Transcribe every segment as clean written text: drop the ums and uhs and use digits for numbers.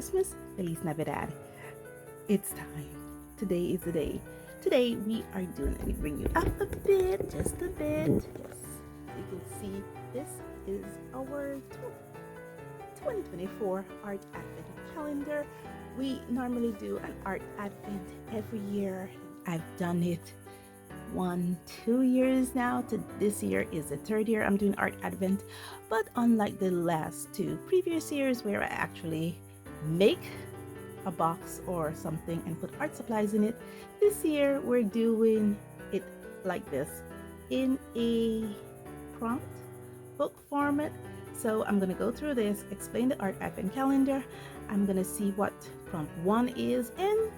Christmas, Feliz Navidad. It's time. Today is the day. Today we are doing, let me bring you up a bit, just a bit. Yes, you can see this is our 2024 Art Advent calendar. We normally do an Art Advent every year. I've done it 2 years now. This year is the third year I'm doing Art Advent, but unlike the last two previous years where I actually make a box or something and put art supplies in it, this year we're doing it like this in a prompt book format. So I'm going to go through this, explain the Art Advent calendar. I'm going to see what prompt 1 is, and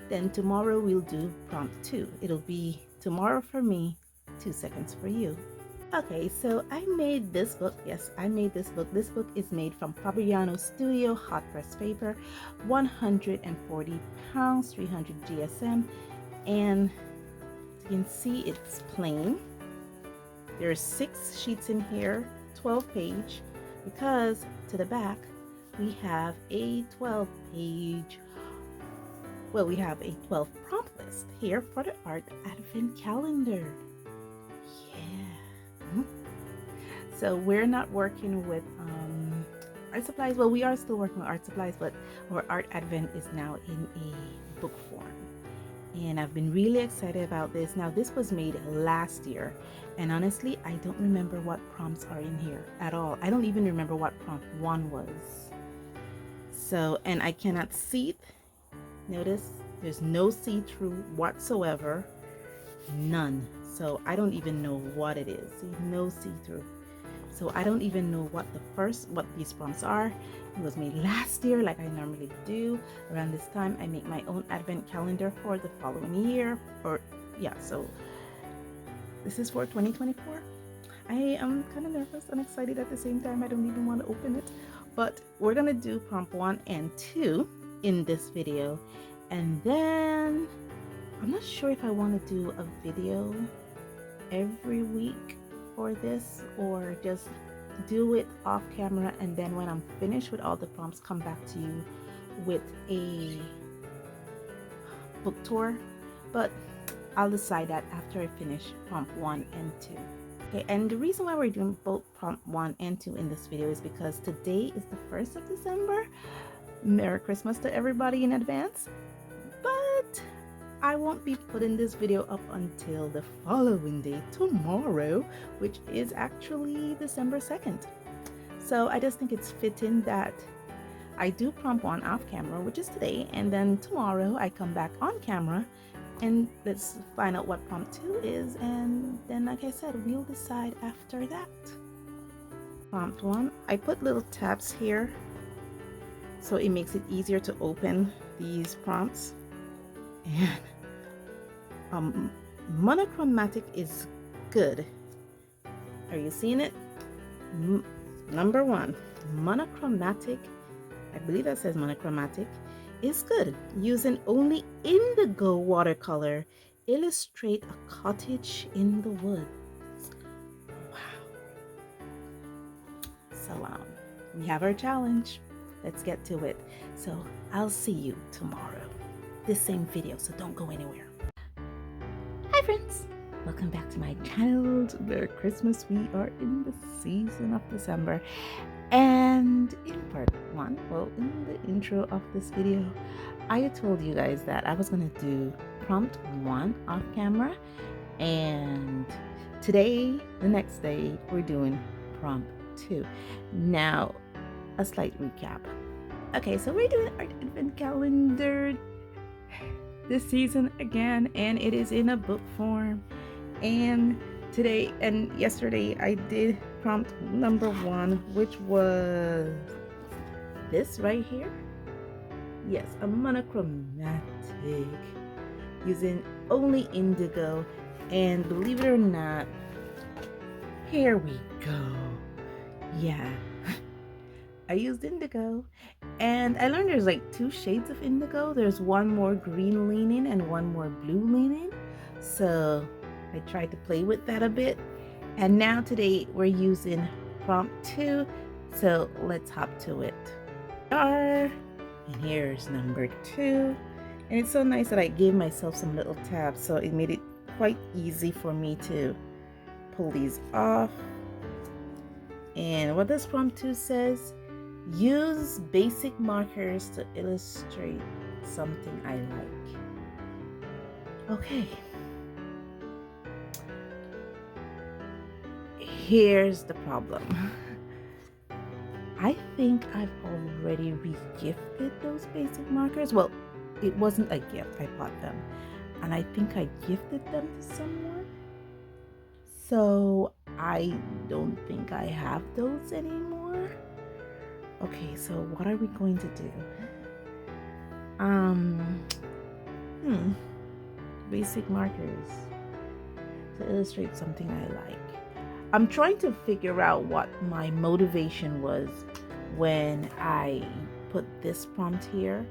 then tomorrow we'll do prompt 2. It'll be tomorrow for me, 2 seconds for you. Okay, so I made this book. Yes, I made this book. This book is made from Fabriano Studio hot press paper, 140 pounds, 300 GSM, and you can see it's plain. There's 6 sheets in here, 12 page, because to the back we have a 12 page, well, we have a 12 prompt list here for the Art Advent calendar. Yeah. So we're not working with art supplies. Well, we are still working with art supplies, but our Art Advent is now in a book form. And I've been really excited about this. Now, this was made last year, and honestly, I don't remember what prompts are in here at all. I don't even remember what prompt 1 was. So, and I cannot see it. Notice there's no see-through whatsoever, none. So I don't even know what it is. See, no see-through. So I don't even know what these prompts are. It was made last year, like I normally do. Around this time, I make my own advent calendar for the following year. Or yeah, so this is for 2024. I am kind of nervous and excited at the same time. I don't even want to open it. But we're gonna do prompt 1 and 2 in this video, and then I'm not sure if I want to do a video every week for this, or just do it off camera, and then when I'm finished with all the prompts, come back to you with a book tour. But I'll decide that after I finish prompt 1 and 2. Okay, and the reason why we're doing both prompt 1 and 2 in this video is because today is the 1st of December. Merry Christmas to everybody in advance. But I won't be putting this video up until the following day, tomorrow, which is actually December 2nd. So I just think it's fitting that I do prompt 1 off camera, which is today, and then tomorrow I come back on camera and let's find out what prompt 2 is, and then, like I said, we'll decide after that. Prompt 1, I put little tabs here so it makes it easier to open these prompts. And monochromatic is good. Are you seeing it? Number 1, monochromatic, I believe that says monochromatic, is good. Using only indigo watercolor, illustrate a cottage in the woods. Wow. So we have our challenge. Let's get to it. So I'll see you tomorrow, this same video, so don't go anywhere. Hi friends, welcome back to my channel. Merry Christmas. We are in the season of December, and in part 1, well, in the intro of this video, I told you guys that I was going to do prompt 1 off camera, and today, the next day, we're doing prompt 2. Now, a slight recap. Okay, so we're doing Art Advent calendar this season again, and it is in a book form. And today and yesterday I did prompt number 1, which was this right here. Yes, a monochromatic using only indigo, and believe it or not, here we go. Yeah. I used indigo, and I learned there's like 2 shades of indigo. There's one more green leaning and one more blue leaning. So I tried to play with that a bit. And now today we're using prompt 2. So let's hop to it. We are And here's number 2. And it's so nice that I gave myself some little tabs, so it made it quite easy for me to pull these off. And what this prompt 2 says, use basic markers to illustrate something I like. Okay. Here's the problem. I think I've already re-gifted those basic markers. Well, it wasn't a gift, I bought them. And I think I gifted them to someone. So I don't think I have those anymore. Okay, so what are we going to do? Basic markers to illustrate something I like. I'm trying to figure out what my motivation was when I put this prompt here.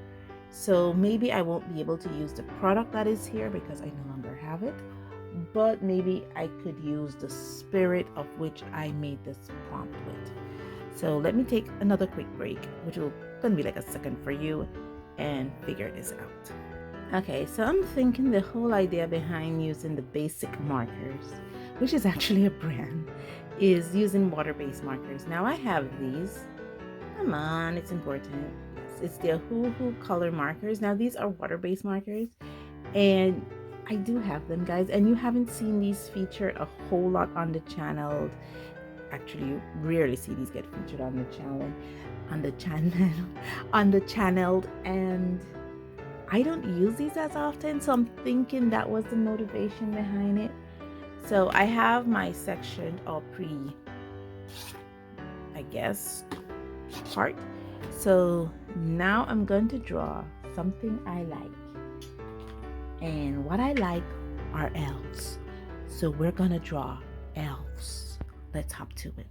So maybe I won't be able to use the product that is here because I no longer have it. But maybe I could use the spirit of which I made this prompt with. So let me take another quick break, which will gonna be like a second for you, and figure this out. Okay, so I'm thinking the whole idea behind using the basic markers, which is actually a brand, is using water-based markers. Now I have these. Come on, it's important. Yes, it's the Hoo color markers. Now these are water-based markers, and I do have them, guys, and you haven't seen these featured a whole lot on the channel. Actually, you rarely see these get featured on the channel, and I don't use these as often, so I'm thinking that was the motivation behind it. So I have my section all part. So now I'm going to draw something I like. And what I like are elves. So we're gonna draw elves. Let's hop to it.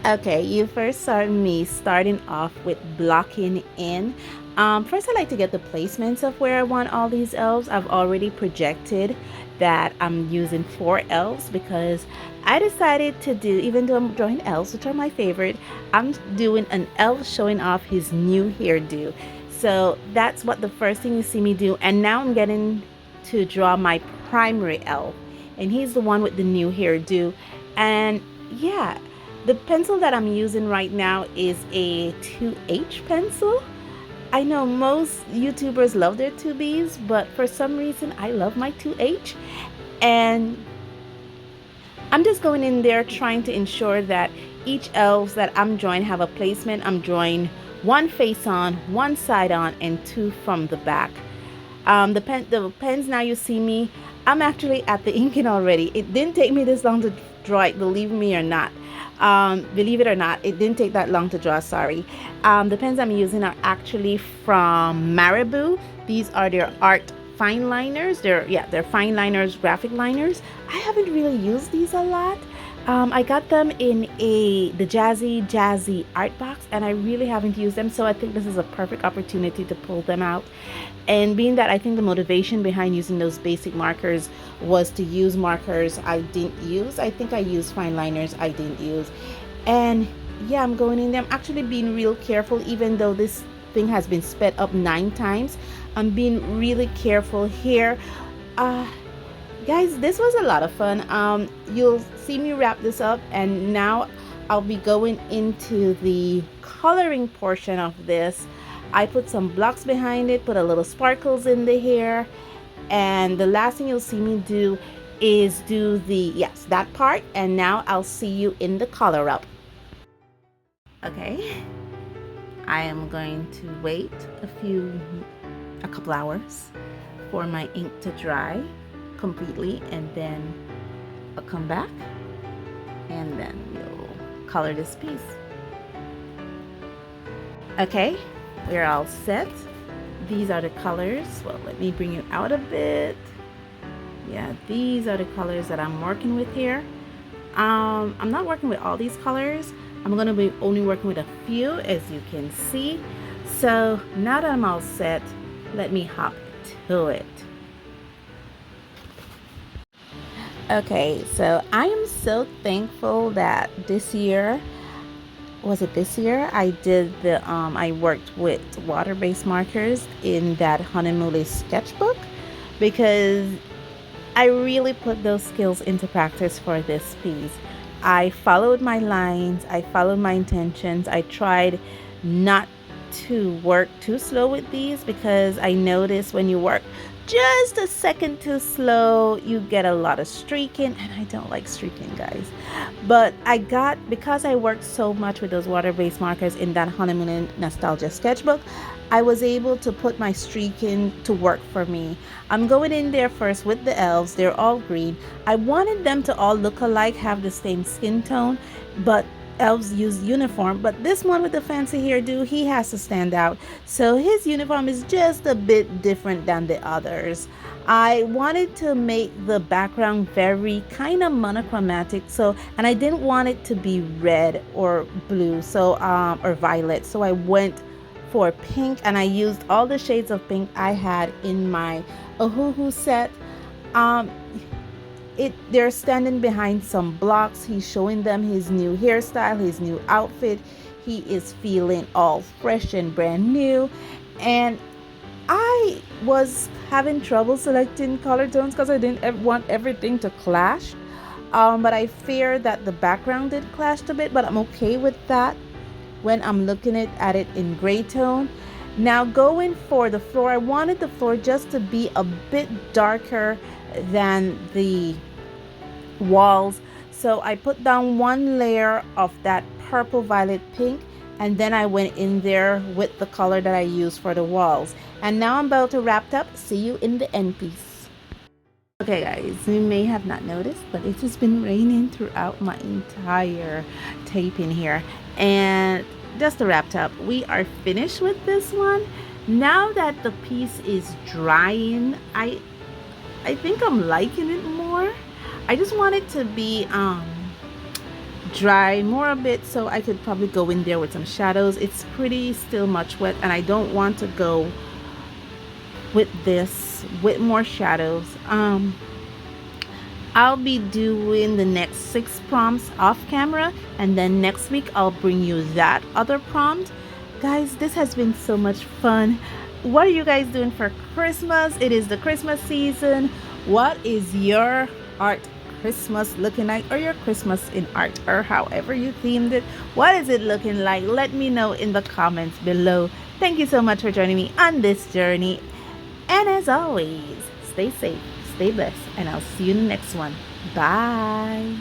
Okay, you first saw me starting off with blocking in. First I like to get the placements of where I want all these elves. I've already projected that I'm using 4 elves because I decided to do, even though I'm drawing elves, which are my favorite, I'm doing an elf showing off his new hairdo. So that's what the first thing you see me do. And now I'm getting to draw my primary elf, and he's the one with the new hairdo. And yeah, the pencil that I'm using right now is a 2H pencil. I know most YouTubers love their 2Bs, but for some reason I love my 2H. And I'm just going in there trying to ensure that each elves that I'm drawing have a placement. I'm drawing 1 face on, 1 side on, and 2 from the back. The pens, now you see me, I'm actually at the inking already. It didn't take me this long to draw it, believe me or not. Believe it or not, it didn't take that long to draw, sorry. The pens I'm using are actually from Marabou. These are their art fine liners. They're fine liners, graphic liners. I haven't really used these a lot. I got them in the Jazzy art box, and I really haven't used them, so I think this is a perfect opportunity to pull them out. And being that I think the motivation behind using those basic markers was to use markers I didn't use. I think I used fine liners I didn't use. And yeah, I'm going in there. I'm actually being real careful, even though this thing has been sped up 9 times. I'm being really careful here. Guys, this was a lot of fun. You'll see me wrap this up, and now I'll be going into the coloring portion of this. I put some blocks behind it, put a little sparkles in the hair, and the last thing you'll see me do is do that part. And now I'll see you in the color up. Okay, I am going to wait a couple hours for my ink to dry completely, and then I'll come back and then we'll color this piece. Okay, we're all set. These are the colors. Well, let me bring it out a bit. Yeah, these are the colors that I'm working with here. I'm not working with all these colors. I'm going to be only working with a few, as you can see. So now that I'm all set, let me hop to it. Okay, so I am so thankful that this year, was it this year? I did I worked with water-based markers in that Honeymoon sketchbook because I really put those skills into practice for this piece. I followed my lines, I followed my intentions. I tried not to work too slow with these because I noticed when you work just a second too slow, you get a lot of streaking, and I don't like streaking, guys. But because I worked so much with those water-based markers in that Honeymoon Nostalgia sketchbook, I was able to put my streaking to work for me. I'm going in there first with the elves. They're all green. I wanted them to all look alike, have the same skin tone, but elves use uniform. But this one with the fancy hairdo, he has to stand out. So his uniform is just a bit different than the others. I wanted to make the background very kind of monochromatic, and I didn't want it to be red or blue, or violet. So I went for pink, and I used all the shades of pink I had in my Ohuhu set. Um, they're standing behind some blocks. He's showing them his new hairstyle, his new outfit. He is feeling all fresh and brand new. And I was having trouble selecting color tones because I didn't want everything to clash. But I fear that the background did clash a bit, but I'm okay with that when I'm looking at it in gray tone. Now going for the floor, I wanted the floor just to be a bit darker than the walls. So I put down one layer of that purple violet pink, and then I went in there with the color that I used for the walls. And now I'm about to wrap up. See you in the end piece. Okay guys, you may have not noticed, but it has been raining throughout my entire taping here. And just to wrap up, we are finished with this one. Now that the piece is drying, I think I'm liking it more. I just want it to be dry more a bit, so I could probably go in there with some shadows. It's pretty still much wet, and I don't want to go with this with more shadows. I'll be doing the next 6 prompts off camera, and then next week I'll bring you that other prompt. Guys, this has been so much fun. What are you guys doing for Christmas? It is the Christmas season. What is your art Christmas looking like, or your Christmas in art, or however you themed it? What is it looking like? Let me know in the comments below. Thank you so much for joining me on this journey, and as always, stay safe, stay blessed, and I'll see you in the next one. Bye.